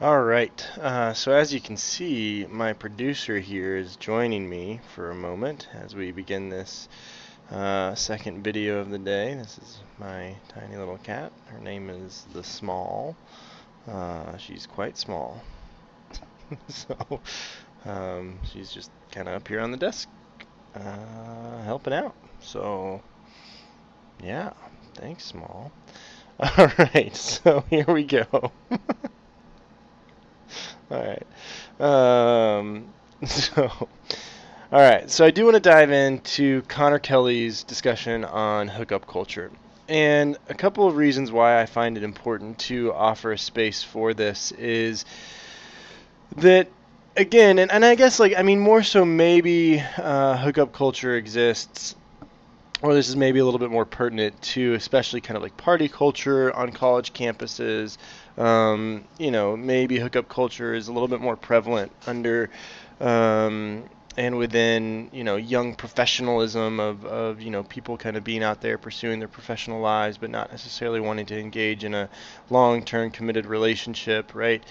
All right. So as you can see, my producer here is joining me for a moment as we begin this second video of the day. This is my tiny little cat. Her name is the Small. She's quite small. So she's just kind of up here on the desk helping out. So yeah, thanks, Small. All right, so here we go. All right. So, all right. So I do want to dive into Connor Kelly's discussion on hookup culture, and a couple of reasons why I find it important to offer a space for this is that, again, and I guess more so maybe hookup culture exists, or this is maybe a little bit more pertinent to especially kind of like party culture on college campuses. Maybe hookup culture is a little bit more prevalent under and within, young professionalism of people kind of being out there pursuing their professional lives, but not necessarily wanting to engage in a long-term committed relationship, right?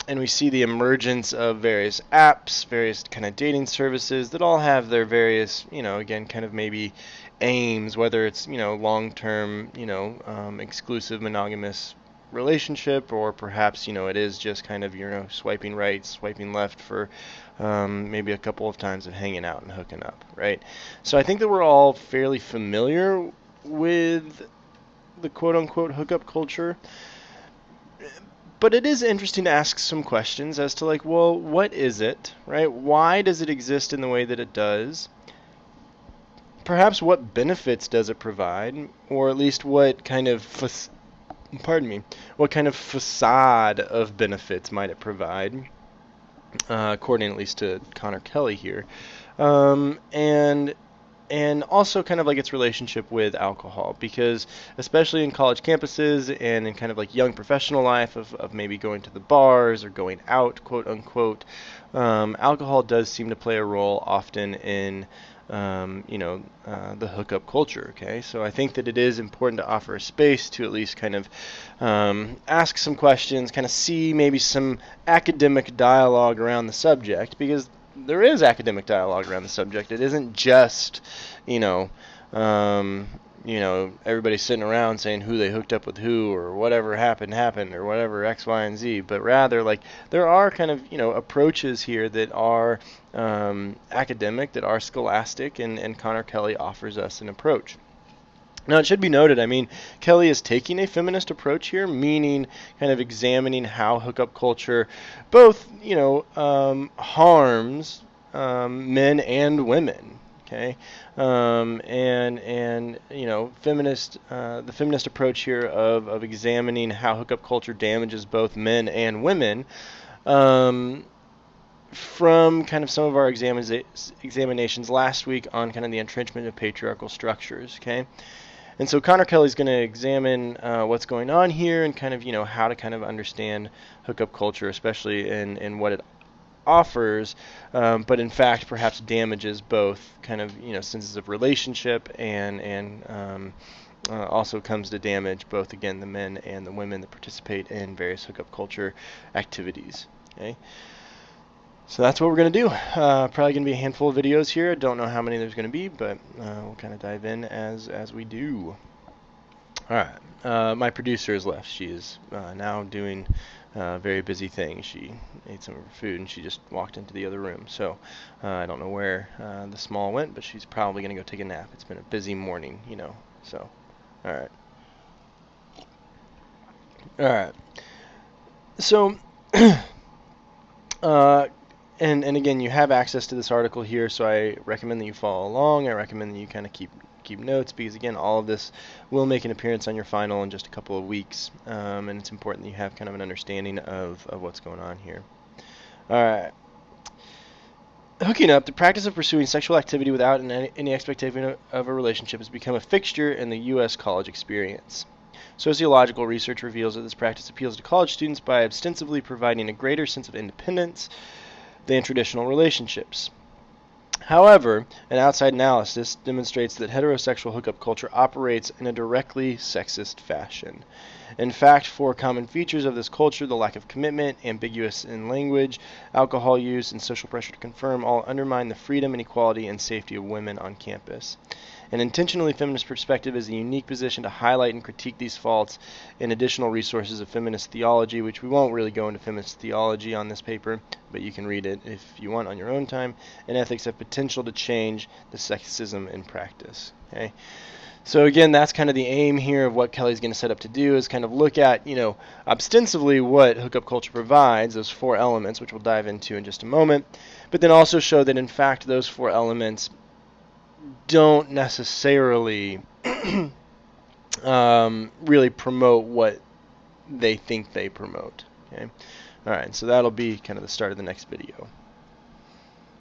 And we see the emergence of various apps, various kind of dating services that all have their various, again, kind of maybe aims, whether it's, long-term, exclusive monogamous relationship, or perhaps, it is just kind of, swiping right, swiping left for maybe a couple of times of hanging out and hooking up, right? So I think that we're all fairly familiar with the quote-unquote hookup culture. But it is interesting to ask some questions as to well, what is it, right? Why does it exist in the way that it does? Perhaps what benefits does it provide, or at least what kind of what kind of facade of benefits might it provide, according at least to Connor Kelly here, and also kind of like its relationship with alcohol, because especially in college campuses and in kind of like young professional life of maybe going to the bars or going out, quote unquote, alcohol does seem to play a role often in the hookup culture. Okay, so I think that it is important to offer a space to at least kind of ask some questions, kind of see maybe some academic dialogue around the subject, because there is academic dialogue around the subject. It isn't just, you know, everybody sitting around saying who they hooked up with who, or whatever happened, or whatever X, Y, and Z. But rather, there are kind of, approaches here that are academic, that are scholastic, and Connor Kelly offers us an approach. Now, it should be noted, Kelly is taking a feminist approach here, meaning kind of examining how hookup culture both, harms men and women. Okay, the feminist approach here of examining how hookup culture damages both men and women, from kind of some of our examinations last week on kind of the entrenchment of patriarchal structures. Okay. And so Connor Kelly's going to examine what's going on here, and kind of, how to kind of understand hookup culture, especially in what it offers, but in fact perhaps damages both kind of, senses of relationship, and also comes to damage both, again, the men and the women that participate in various hookup culture activities. Okay. So that's what we're going to do. Probably going to be a handful of videos here. I don't know how many there's going to be, but we'll kind of dive in as we do. All right. My producer has left. She is now doing a very busy thing. She ate some of her food, and she just walked into the other room. So I don't know where the Small went, but she's probably going to go take a nap. It's been a busy morning, So, all right. All right. So... And again, you have access to this article here, so I recommend that you follow along. I recommend that you kind of keep notes, because again, all of this will make an appearance on your final in just a couple of weeks, and it's important that you have kind of an understanding of what's going on here. All right. Hooking up, the practice of pursuing sexual activity without any expectation of a relationship, has become a fixture in the U.S. college experience. Sociological research reveals that this practice appeals to college students by ostensibly providing a greater sense of independence than traditional relationships. However, an outside analysis demonstrates that heterosexual hookup culture operates in a directly sexist fashion. In fact, four common features of this culture, the lack of commitment, ambiguous in language, alcohol use, and social pressure to conform, all undermine the freedom and equality and safety of women on campus. An intentionally feminist perspective is a unique position to highlight and critique these faults in additional resources of feminist theology, which we won't really go into feminist theology on this paper, but you can read it if you want on your own time, and ethics have potential to change the sexism in practice. Okay? So again, that's kind of the aim here of what Kelly's going to set up to do, is kind of look at, ostensibly what hookup culture provides, those four elements, which we'll dive into in just a moment, but then also show that in fact those four elements don't necessarily really promote what they think they promote. Okay? All right, so that'll be kind of the start of the next video.